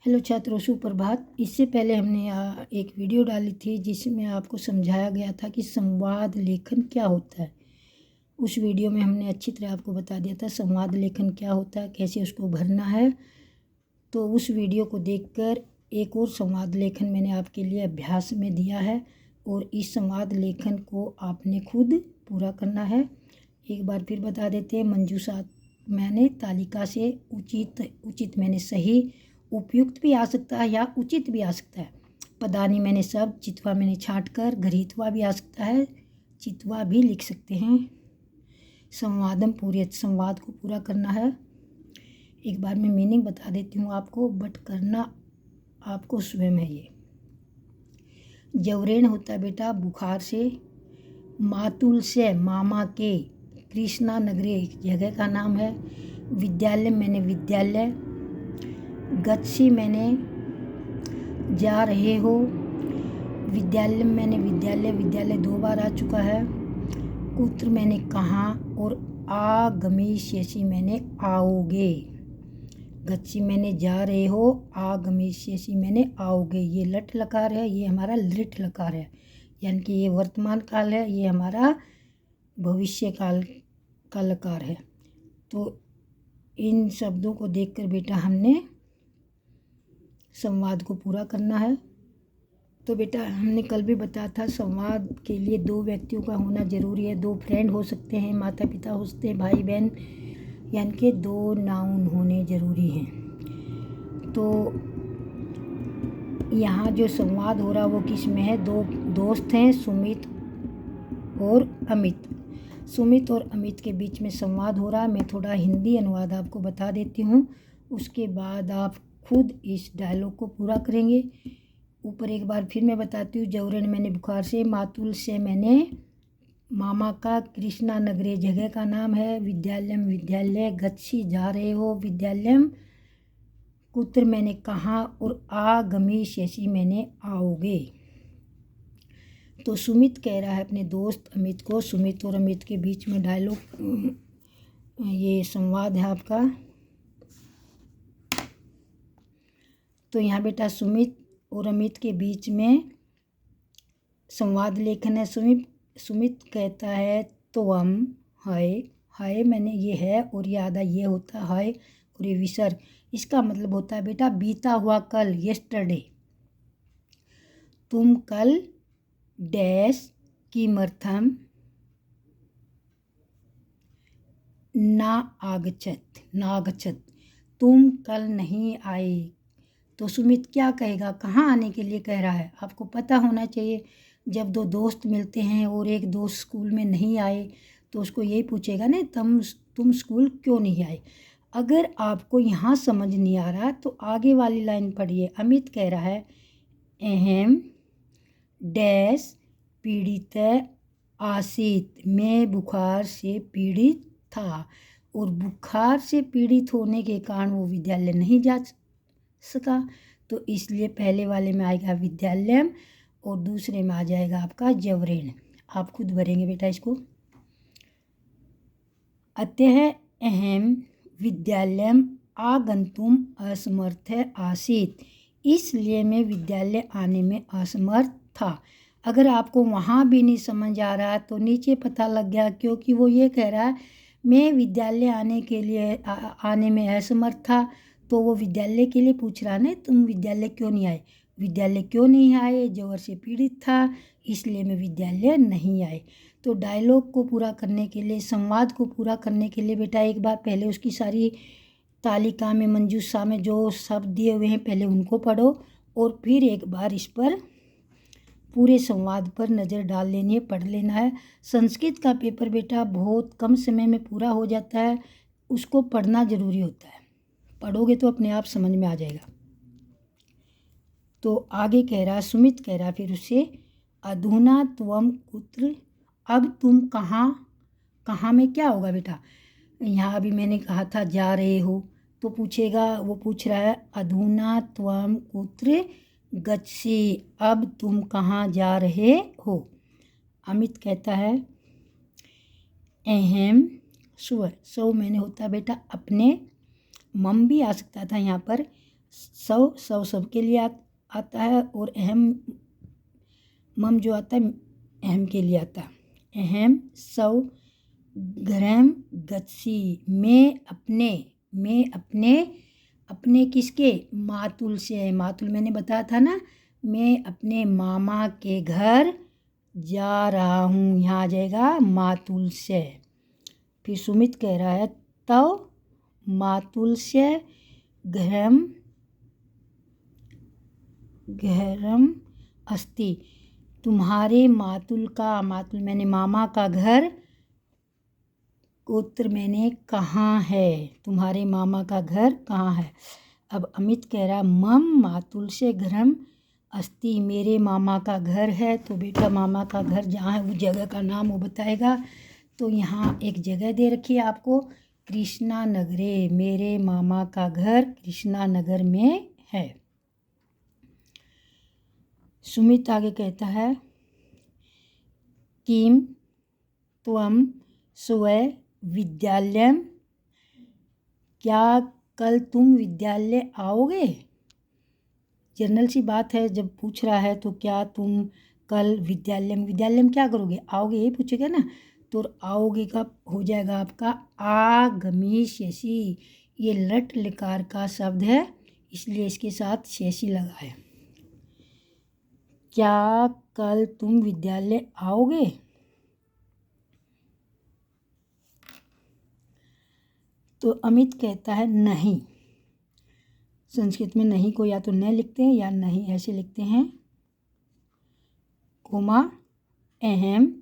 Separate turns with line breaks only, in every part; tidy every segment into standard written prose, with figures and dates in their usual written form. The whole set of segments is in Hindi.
हेलो छात्रों, सुप्रभात। इससे पहले हमने एक वीडियो डाली थी जिसमें आपको समझाया गया था कि संवाद लेखन क्या होता है। उस वीडियो में हमने अच्छी तरह आपको बता दिया था संवाद लेखन क्या होता है, कैसे उसको भरना है। तो उस वीडियो को देखकर एक और संवाद लेखन मैंने आपके लिए अभ्यास में दिया है और इस संवाद लेखन को आपने खुद पूरा करना है। एक बार फिर बता देते हैं। मंजूषा मैंने तालिका से उचित मैंने सही, उपयुक्त भी आ सकता है या उचित भी आ सकता है। पदानी मैंने सब, चितवा मैंने छाँट कर, घरीतवा भी आ सकता है, चितवा भी लिख सकते हैं। संवादम पूरे संवाद को पूरा करना है। एक बार मैं मीनिंग बता देती हूँ आपको, बट करना आपको स्वयं है। ये जवरेण होता है बेटा बुखार से, मातुल से मामा के, कृष्णा नगरी एक जगह का नाम है, विद्यालय मैंने विद्यालय, गच्छी मैंने जा रहे हो, विद्यालय मैंने विद्यालय, विद्यालय 2 बार आ चुका है, कुत्र मैंने कहाँ, और आगमिष्यसि मैंने आओगे। गच्छी मैंने जा रहे हो, आगमिष्यसि मैंने आओगे। ये लट लकार है, ये हमारा लिट लकार है, यानी कि ये वर्तमान काल है, ये हमारा भविष्य काल का लकार है। तो इन शब्दों को देखकर बेटा हमने संवाद को पूरा करना है। तो बेटा हमने कल भी बताया था संवाद के लिए 2 व्यक्तियों का होना ज़रूरी है। 2 फ्रेंड हो सकते हैं, माता पिता हो सकते हैं, भाई बहन, यानी कि 2 नाउन होने ज़रूरी हैं। तो यहाँ जो संवाद हो रहा वो किस में है? 2 दोस्त हैं, सुमित और अमित। सुमित और अमित के बीच में संवाद हो रहा है। मैं थोड़ा हिंदी अनुवाद आपको बता देती हूँ, उसके बाद आप खुद इस डायलॉग को पूरा करेंगे। ऊपर एक बार फिर मैं बताती हूँ। जवरण मैंने बुखार से, मातुल से मैंने मामा का, कृष्णा नगरी जगह का नाम है, विद्यालयम विद्यालय, गच्छी जा रहे हो, विद्यालयम, कुत्र मैंने कहाँ, और आगमिष्यसि मैंने आओगे। तो सुमित कह रहा है अपने दोस्त अमित को, सुमित और अमित के बीच में डायलॉग, ये संवाद है आपका। तो यहाँ बेटा सुमित और अमित के बीच में संवाद लेखन है। सुमित कहता है तो हम हाय मैंने ये है और ये आधा ये होता है हाय, और ये विसर्ग। इसका मतलब होता है बेटा बीता हुआ कल, येस्टरडे। तुम कल डैश किमर्थम नागच्छत, तुम कल नहीं आए। तो सुमित क्या कहेगा, कहाँ आने के लिए कह रहा है? आपको पता होना चाहिए। जब 2 दोस्त मिलते हैं और एक दोस्त स्कूल में नहीं आए तो उसको यही पूछेगा ना, तुम स्कूल क्यों नहीं आए। अगर आपको यहाँ समझ नहीं आ रहा तो आगे वाली लाइन पढ़िए। अमित कह रहा है अहम डैश पीड़ित आसित, मैं बुखार से पीड़ित था, और बुखार से पीड़ित होने के कारण वो विद्यालय नहीं जा सका। तो इसलिए पहले वाले में आएगा विद्यालयम और दूसरे में आ जाएगा आपका जवरेण। आप खुद भरेंगे बेटा इसको। अतः अहम विद्यालयम आगंतुम असमर्थ आसीत, इसलिए मैं विद्यालय आने में असमर्थ था। अगर आपको वहाँ भी नहीं समझ आ रहा तो नीचे पता लग गया, क्योंकि वो ये कह रहा है मैं विद्यालय आने के लिए आने में असमर्थ था। तो वो विद्यालय के लिए पूछ रहा है, तुम विद्यालय क्यों नहीं आए? विद्यालय क्यों नहीं आए? जवर से पीड़ित था, इसलिए मैं विद्यालय नहीं आए। तो डायलॉग को पूरा करने के लिए, संवाद को पूरा करने के लिए बेटा एक बार पहले उसकी सारी तालिका में, मंजूषा में जो शब्द दिए हुए हैं पहले उनको पढ़ो, और फिर एक बार इस पर पूरे संवाद पर नज़र डाल लेनी है, पढ़ लेना है। संस्कृत का पेपर बेटा बहुत कम समय में पूरा हो जाता है, उसको पढ़ना ज़रूरी होता है। पढ़ोगे तो अपने आप समझ में आ जाएगा। तो आगे कह रहा, सुमित कह रहा फिर उससे, अधुना त्वम कुत्र, अब तुम कहाँ में क्या होगा बेटा? यहाँ अभी मैंने कहा था जा रहे हो, तो पूछेगा, वो पूछ रहा है अधुना त्वम कुत्र गच्छसि, अब तुम कहाँ जा रहे हो? अमित कहता है अहम स्व मैंने होता बेटा अपने, मम भी आ सकता था यहाँ पर, सौ सौ सबके लिए आता है, और अहम मम जो आता है अहम के लिए आता है। अहम 100 ग्राम गच्छी, मैं अपने किसके, मातुल से, मातुल मैंने बताया था ना, मैं अपने मामा के घर जा रहा हूँ, यहाँ आ जाएगा मातुल से। फिर सुमित कह रहा है तो मातुल से घरम अस्ति, तुम्हारे मातुल का, मातुल मैंने मामा का घर, उत्तर मैंने कहाँ है, तुम्हारे मामा का घर कहाँ है। अब अमित कह रहा मम मातुल से घरम अस्ति, मेरे मामा का घर है। तो बेटा मामा का घर जहाँ है उस जगह का नाम वो बताएगा। तो यहाँ एक जगह दे रखी है आपको, कृष्णा नगरे, मेरे मामा का घर कृष्णा नगर में है। सुमित आगे कहता है किम त्वम स्वयं विद्यालय, क्या कल तुम विद्यालय आओगे। जनरल सी बात है, जब पूछ रहा है तो क्या तुम कल विद्यालय में क्या करोगे, आओगे यही पूछेगा ना। तो आओगे का हो जाएगा आपका आगमिष्यसि, ये लट लकार का शब्द है इसलिए इसके साथ शेषी लगा है। क्या कल तुम विद्यालय आओगे। तो अमित कहता है नहीं, संस्कृत में नहीं को या तो न लिखते हैं या नहीं ऐसे लिखते हैं, कोमा अहम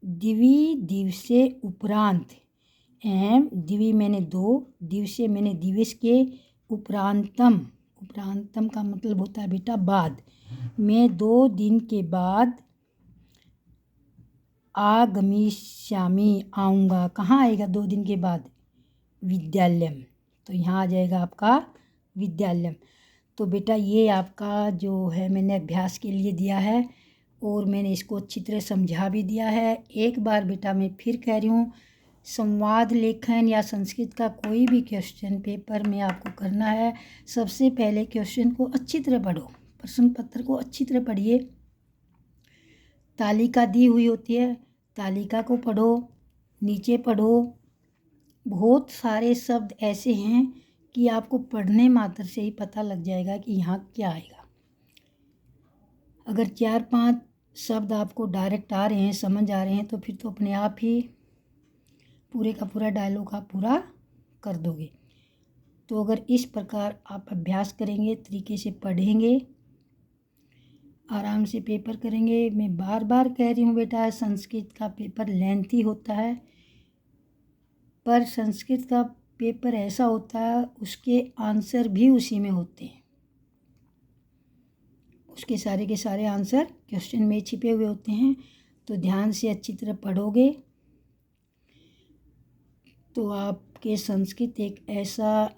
दिवी दिवसे उपरांत, अहम दिवी मैंने 2, दिवसे मैंने दिवस के, उपरांतम का मतलब होता है बेटा बाद, मैं 2 दिन के बाद आगमिष्यामि आऊँगा, कहाँ आएगा 2 दिन के बाद, विद्यालय। तो यहाँ आ जाएगा आपका विद्यालय। तो बेटा ये आपका जो है मैंने अभ्यास के लिए दिया है और मैंने इसको अच्छी तरह समझा भी दिया है। एक बार बेटा मैं फिर कह रही हूँ, संवाद लेखन या संस्कृत का कोई भी क्वेश्चन पेपर में आपको करना है, सबसे पहले क्वेश्चन को अच्छी तरह पढ़ो, प्रश्न पत्र को अच्छी तरह पढ़िए। तालिका दी हुई होती है, तालिका को पढ़ो, नीचे पढ़ो। बहुत सारे शब्द ऐसे हैं कि आपको पढ़ने मात्र से ही पता लग जाएगा कि यहाँ क्या आएगा। अगर 4-5 शब्द आपको डायरेक्ट आ रहे हैं, समझ आ रहे हैं, तो फिर तो अपने आप ही पूरे का पूरा डायलॉग आप पूरा कर दोगे। तो अगर इस प्रकार आप अभ्यास करेंगे, तरीके से पढ़ेंगे, आराम से पेपर करेंगे। मैं बार बार कह रही हूँ बेटा, संस्कृत का पेपर लेंथी होता है, पर संस्कृत का पेपर ऐसा होता है उसके आंसर भी उसी में होते हैं, उसके सारे के सारे आंसर क्वेश्चन में छिपे हुए होते हैं। तो ध्यान से अच्छी तरह पढ़ोगे तो आपके संस्कृत एक ऐसा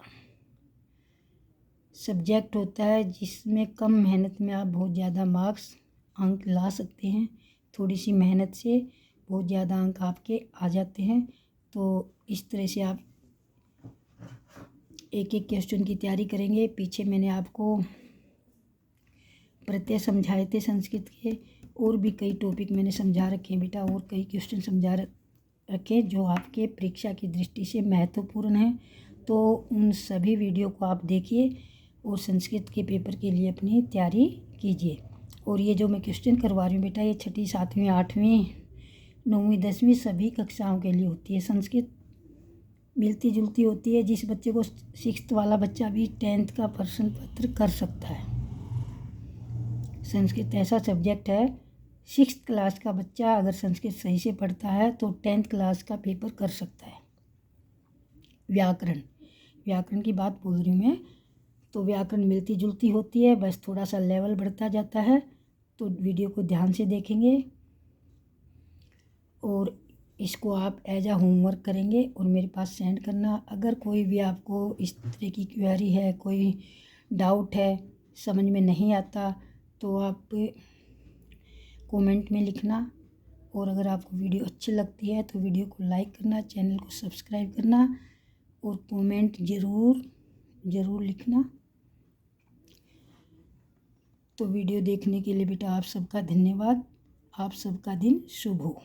सब्जेक्ट होता है जिसमें कम मेहनत में आप बहुत ज़्यादा मार्क्स अंक ला सकते हैं। थोड़ी सी मेहनत से बहुत ज़्यादा अंक आपके आ जाते हैं। तो इस तरह से आप एक एक क्वेश्चन की तैयारी करेंगे। पीछे मैंने आपको प्रत्यय समझाए थे संस्कृत के, और भी कई टॉपिक मैंने समझा रखे हैं बेटा, और कई क्वेश्चन समझा रखे जो आपके परीक्षा की दृष्टि से महत्वपूर्ण हैं। तो उन सभी वीडियो को आप देखिए और संस्कृत के पेपर के लिए अपनी तैयारी कीजिए। और ये जो मैं क्वेश्चन करवा रही हूँ बेटा, ये 6ठी 7वीं 8वीं 9वीं 10वीं सभी कक्षाओं के लिए होती है। संस्कृत मिलती जुलती होती है, जिस बच्चे को 6th वाला बच्चा भी 10th का प्रश्न पत्र कर सकता है। संस्कृत ऐसा सब्जेक्ट है, 6th क्लास का बच्चा अगर संस्कृत सही से पढ़ता है तो 10th क्लास का पेपर कर सकता है। व्याकरण की बात बोल रही हूँ मैं। तो व्याकरण मिलती जुलती होती है, बस थोड़ा सा लेवल बढ़ता जाता है। तो वीडियो को ध्यान से देखेंगे और इसको आप एज आ होमवर्क करेंगे और मेरे पास सेंड करना। अगर कोई भी आपको इस तरह की क्वेरी है, कोई डाउट है, समझ में नहीं आता, तो आप कमेंट में लिखना। और अगर आपको वीडियो अच्छी लगती है तो वीडियो को लाइक करना, चैनल को सब्सक्राइब करना और कमेंट ज़रूर लिखना। तो वीडियो देखने के लिए बेटा आप सबका धन्यवाद। आप सबका दिन शुभ हो।